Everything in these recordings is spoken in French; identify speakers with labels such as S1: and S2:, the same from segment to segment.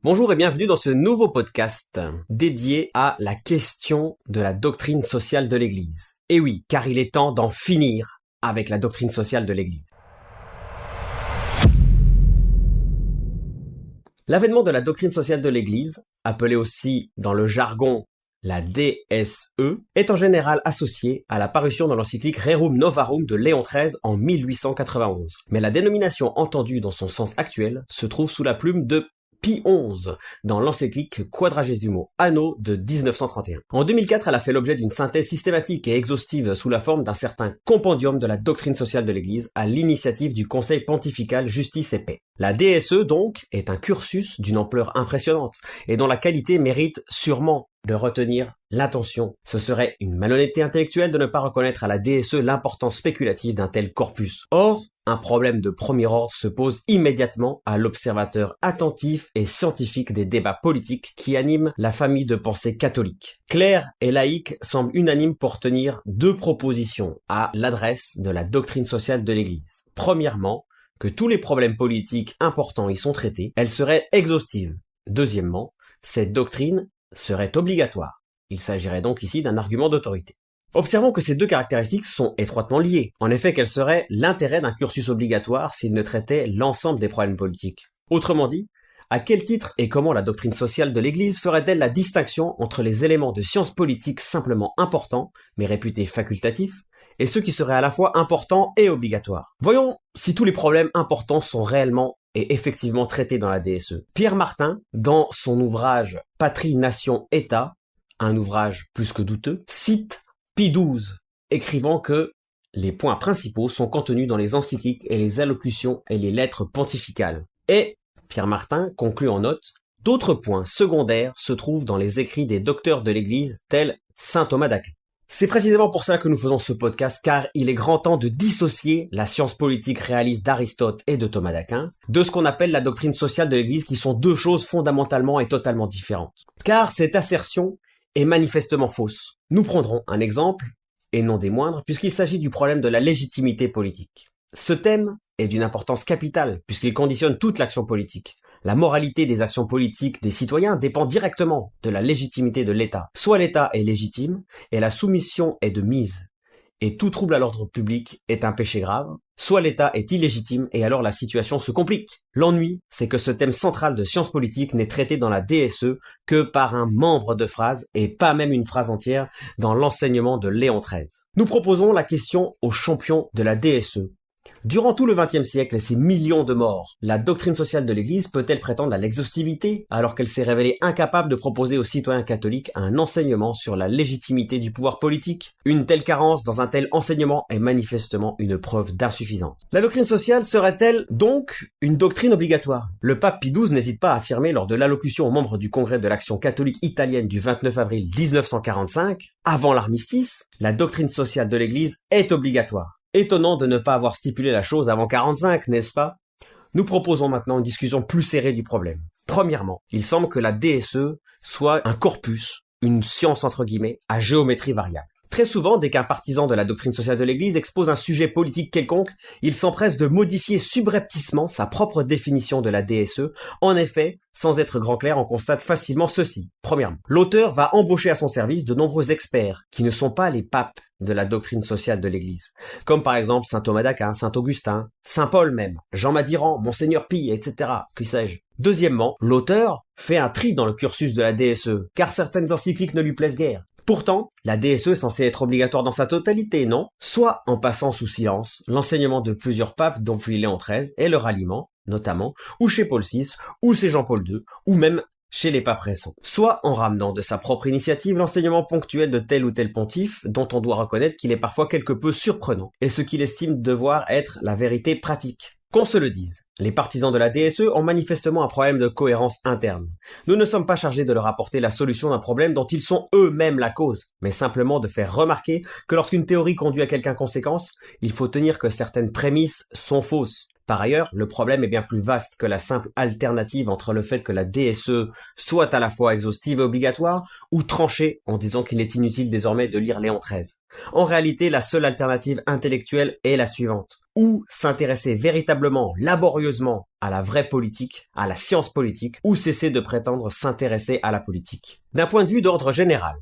S1: Bonjour et bienvenue dans ce nouveau podcast dédié à la question de la doctrine sociale de l'Église. Et oui, car il est temps d'en finir avec la doctrine sociale de l'Église. L'avènement de la doctrine sociale de l'Église, appelée aussi dans le jargon la DSE, est en général associée à la parution dans l'encyclique Rerum Novarum de Léon XIII en 1891. Mais la dénomination entendue dans son sens actuel se trouve sous la plume de Pie XI dans l'encyclique Quadragesimo Anno de 1931. En 2004, elle a fait l'objet d'une synthèse systématique et exhaustive sous la forme d'un certain compendium de la doctrine sociale de l'Église à l'initiative du Conseil pontifical Justice et Paix. La DSE, donc, est un cursus d'une ampleur impressionnante et dont la qualité mérite sûrement de retenir l'attention. Ce serait une malhonnêteté intellectuelle de ne pas reconnaître à la DSE l'importance spéculative d'un tel corpus. Or, un problème de premier ordre se pose immédiatement à l'observateur attentif et scientifique des débats politiques qui animent la famille de pensée catholique. Clercs et laïcs semblent unanimes pour tenir deux propositions à l'adresse de la doctrine sociale de l'Église. Premièrement, que tous les problèmes politiques importants y sont traités, elle serait exhaustive. Deuxièmement, cette doctrine serait obligatoire. Il s'agirait donc ici d'un argument d'autorité. Observons que ces deux caractéristiques sont étroitement liées. En effet, quel serait l'intérêt d'un cursus obligatoire s'il ne traitait l'ensemble des problèmes politiques? Autrement dit, à quel titre et comment la doctrine sociale de l'Église ferait-elle la distinction entre les éléments de science politique simplement importants, mais réputés facultatifs, et ceux qui seraient à la fois importants et obligatoires? Voyons si tous les problèmes importants sont réellement et effectivement traités dans la DSE. Pierre Martin, dans son ouvrage Patrie, Nation, État, un ouvrage plus que douteux, cite Pie XII, écrivant que les points principaux sont contenus dans les encycliques et les allocutions et les lettres pontificales. Et Pierre Martin conclut en note, d'autres points secondaires se trouvent dans les écrits des docteurs de l'Église tels saint Thomas d'Aquin. C'est précisément pour ça que nous faisons ce podcast, car il est grand temps de dissocier la science politique réaliste d'Aristote et de Thomas d'Aquin de ce qu'on appelle la doctrine sociale de l'Église, qui sont deux choses fondamentalement et totalement différentes. Car cette assertion est manifestement fausse. Nous prendrons un exemple, et non des moindres, puisqu'il s'agit du problème de la légitimité politique. Ce thème est d'une importance capitale, puisqu'il conditionne toute l'action politique. La moralité des actions politiques des citoyens dépend directement de la légitimité de l'État. Soit l'État est légitime, et la soumission est de mise, et tout trouble à l'ordre public est un péché grave, soit l'État est illégitime, et alors la situation se complique. L'ennui, c'est que ce thème central de sciences politiques n'est traité dans la DSE que par un membre de phrase, et pas même une phrase entière, dans l'enseignement de Léon XIII. Nous proposons la question aux champions de la DSE. Durant tout le XXe siècle et ses millions de morts, la doctrine sociale de l'Église peut-elle prétendre à l'exhaustivité alors qu'elle s'est révélée incapable de proposer aux citoyens catholiques un enseignement sur la légitimité du pouvoir politique? Une telle carence dans un tel enseignement est manifestement une preuve d'insuffisance. La doctrine sociale serait-elle donc une doctrine obligatoire? Le pape Pie XII n'hésite pas à affirmer lors de l'allocution aux membres du Congrès de l'Action catholique italienne du 29 avril 1945, avant l'armistice, la doctrine sociale de l'Église est obligatoire. Étonnant de ne pas avoir stipulé la chose avant 45, n'est-ce pas? Nous proposons maintenant une discussion plus serrée du problème. Premièrement, il semble que la DSE soit un corpus, une science entre guillemets, à géométrie variable. Très souvent, dès qu'un partisan de la doctrine sociale de l'Église expose un sujet politique quelconque, il s'empresse de modifier subrepticement sa propre définition de la DSE. En effet, sans être grand clair, on constate facilement ceci. Premièrement, l'auteur va embaucher à son service de nombreux experts qui ne sont pas les papes de la doctrine sociale de l'Église, comme par exemple saint Thomas d'Aquin, saint Augustin, saint Paul même, Jean Madiran, Monseigneur Pie, etc. Qui sais-je. Deuxièmement, l'auteur fait un tri dans le cursus de la DSE, car certaines encycliques ne lui plaisent guère. Pourtant, la DSE est censée être obligatoire dans sa totalité, non? Soit en passant sous silence l'enseignement de plusieurs papes, dont puis Léon XIII, et leur ralliement, notamment, ou chez Paul VI, ou chez Jean-Paul II, ou même chez les papes récents. Soit en ramenant de sa propre initiative l'enseignement ponctuel de tel ou tel pontife, dont on doit reconnaître qu'il est parfois quelque peu surprenant, et ce qu'il estime devoir être la vérité pratique. Qu'on se le dise, les partisans de la DSE ont manifestement un problème de cohérence interne. Nous ne sommes pas chargés de leur apporter la solution d'un problème dont ils sont eux-mêmes la cause, mais simplement de faire remarquer que lorsqu'une théorie conduit à quelque inconséquence, il faut tenir que certaines prémices sont fausses. Par ailleurs, le problème est bien plus vaste que la simple alternative entre le fait que la DSE soit à la fois exhaustive et obligatoire, ou tranchée en disant qu'il est inutile désormais de lire Léon XIII. En réalité, la seule alternative intellectuelle est la suivante. Ou s'intéresser véritablement, laborieusement à la vraie politique, à la science politique, ou cesser de prétendre s'intéresser à la politique. D'un point de vue d'ordre général,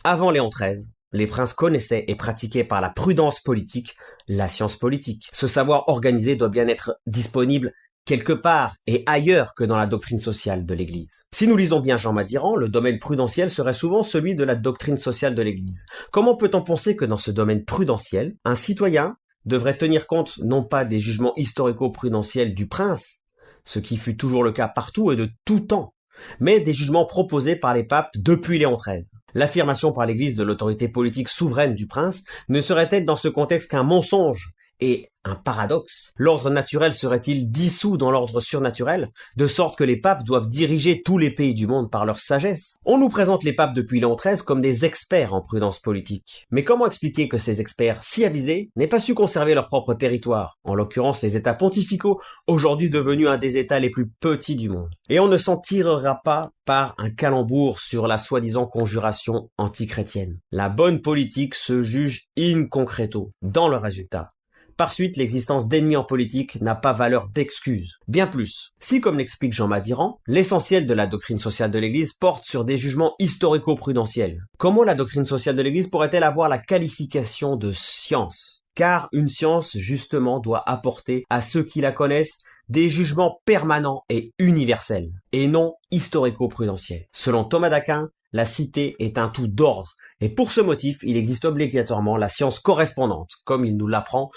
S1: avant Léon XIII, les princes connaissaient et pratiquaient par la prudence politique la science politique. Ce savoir organisé doit bien être disponible quelque part et ailleurs que dans la doctrine sociale de l'Église. Si nous lisons bien Jean Madiran, le domaine prudentiel serait souvent celui de la doctrine sociale de l'Église. Comment peut-on penser que dans ce domaine prudentiel, un citoyen devrait tenir compte non pas des jugements historico-prudentiels du prince, ce qui fut toujours le cas partout et de tout temps, mais des jugements proposés par les papes depuis Léon XIII. L'affirmation par l'Église de l'autorité politique souveraine du prince ne serait-elle dans ce contexte qu'un mensonge et un paradoxe? L'ordre naturel serait-il dissous dans l'ordre surnaturel, de sorte que les papes doivent diriger tous les pays du monde par leur sagesse? On nous présente les papes depuis Léon XIII comme des experts en prudence politique. Mais comment expliquer que ces experts si avisés n'aient pas su conserver leur propre territoire, en l'occurrence les États pontificaux, aujourd'hui devenus un des États les plus petits du monde? Et on ne s'en tirera pas par un calembour sur la soi-disant conjuration antichrétienne. La bonne politique se juge in concreto, dans le résultat. Par suite, l'existence d'ennemis en politique n'a pas valeur d'excuse. Bien plus, si, comme l'explique Jean Madiran, l'essentiel de la doctrine sociale de l'Église porte sur des jugements historico-prudentiels, comment la doctrine sociale de l'Église pourrait-elle avoir la qualification de science? Car une science, justement, doit apporter à ceux qui la connaissent des jugements permanents et universels, et non historico-prudentiels. Selon Thomas d'Aquin, la cité est un tout d'ordre, et pour ce motif, il existe obligatoirement la science correspondante, comme il nous l'apprend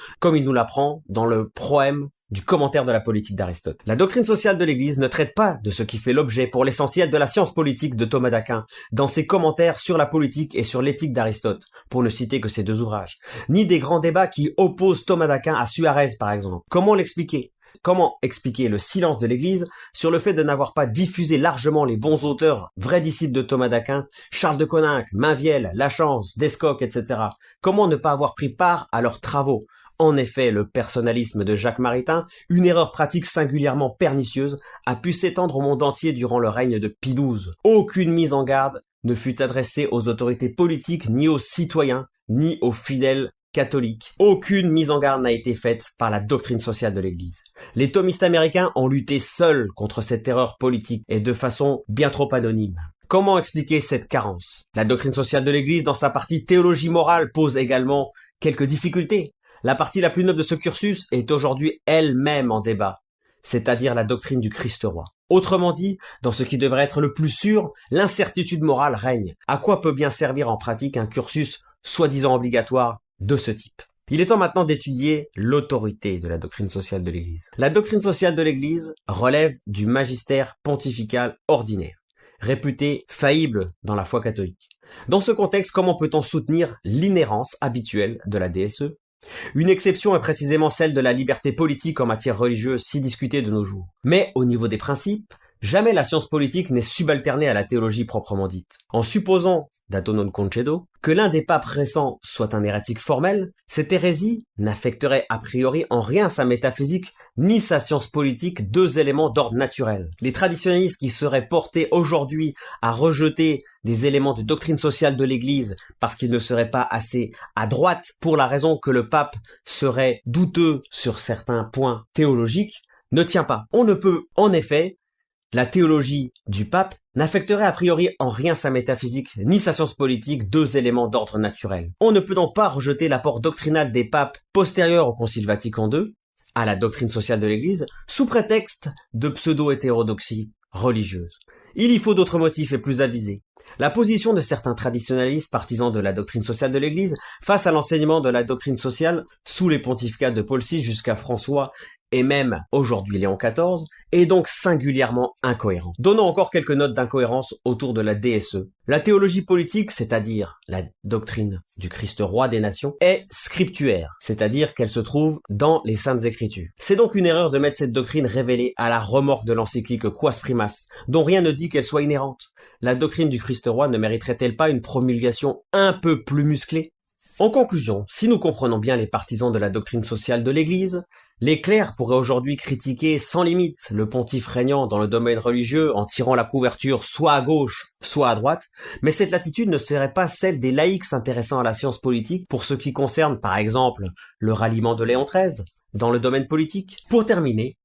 S1: dans le proème du commentaire de la politique d'Aristote. La doctrine sociale de l'Église ne traite pas de ce qui fait l'objet pour l'essentiel de la science politique de Thomas d'Aquin, dans ses commentaires sur la politique et sur l'éthique d'Aristote, pour ne citer que ces deux ouvrages, ni des grands débats qui opposent Thomas d'Aquin à Suarez par exemple. Comment l'expliquer? Comment expliquer le silence de l'Église sur le fait de n'avoir pas diffusé largement les bons auteurs, vrais disciples de Thomas d'Aquin, Charles de Coninck, Mainvielle, Lachance, Descoq, etc. Comment ne pas avoir pris part à leurs travaux? En effet, le personnalisme de Jacques Maritain, une erreur pratique singulièrement pernicieuse, a pu s'étendre au monde entier durant le règne de Pie XII. Aucune mise en garde ne fut adressée aux autorités politiques, ni aux citoyens, ni aux fidèles catholiques. Aucune mise en garde n'a été faite par la doctrine sociale de l'Église. Les thomistes américains ont lutté seuls contre cette terreur politique et de façon bien trop anonyme. Comment expliquer cette carence? La doctrine sociale de l'Église, dans sa partie théologie morale, pose également quelques difficultés. La partie la plus noble de ce cursus est aujourd'hui elle-même en débat, c'est-à-dire la doctrine du Christ roi. Autrement dit, dans ce qui devrait être le plus sûr, l'incertitude morale règne. À quoi peut bien servir en pratique un cursus soi-disant obligatoire de ce type? Il est temps maintenant d'étudier l'autorité de la doctrine sociale de l'Église. La doctrine sociale de l'Église relève du magistère pontifical ordinaire, réputé faillible dans la foi catholique. Dans ce contexte, comment peut-on soutenir l'inhérence habituelle de la DSE? Une exception est précisément celle de la liberté politique en matière religieuse si discutée de nos jours. Mais au niveau des principes, jamais la science politique n'est subalternée à la théologie proprement dite. En supposant, dato non concedo, que l'un des papes récents soit un hérétique formel, cette hérésie n'affecterait a priori en rien sa métaphysique ni sa science politique, deux éléments d'ordre naturel. Les traditionalistes qui seraient portés aujourd'hui à rejeter des éléments de doctrine sociale de l'Église parce qu'ils ne seraient pas assez à droite pour la raison que le pape serait douteux sur certains points théologiques, ne tient pas. On ne peut, en effet, la théologie du pape n'affecterait a priori en rien sa métaphysique ni sa science politique, deux éléments d'ordre naturel. On ne peut donc pas rejeter l'apport doctrinal des papes postérieurs au Concile Vatican II à la doctrine sociale de l'Église sous prétexte de pseudo-hétérodoxie religieuse. Il y faut d'autres motifs et plus avisés. La position de certains traditionalistes partisans de la doctrine sociale de l'Église face à l'enseignement de la doctrine sociale sous les pontificats de Paul VI jusqu'à François et même aujourd'hui Léon XIV, est donc singulièrement incohérent. Donnons encore quelques notes d'incohérence autour de la DSE. La théologie politique, c'est-à-dire la doctrine du Christ roi des nations, est scriptuaire, c'est-à-dire qu'elle se trouve dans les Saintes Écritures. C'est donc une erreur de mettre cette doctrine révélée à la remorque de l'encyclique Quas Primas, dont rien ne dit qu'elle soit inhérente. La doctrine du Christ roi ne mériterait-elle pas une promulgation un peu plus musclée? En conclusion, si nous comprenons bien les partisans de la doctrine sociale de l'Église, Les clercs pourraient aujourd'hui critiquer sans limite le pontife régnant dans le domaine religieux en tirant la couverture soit à gauche, soit à droite, mais cette latitude ne serait pas celle des laïcs s'intéressant à la science politique pour ce qui concerne par exemple le ralliement de Léon XIII dans le domaine politique. Pour terminer,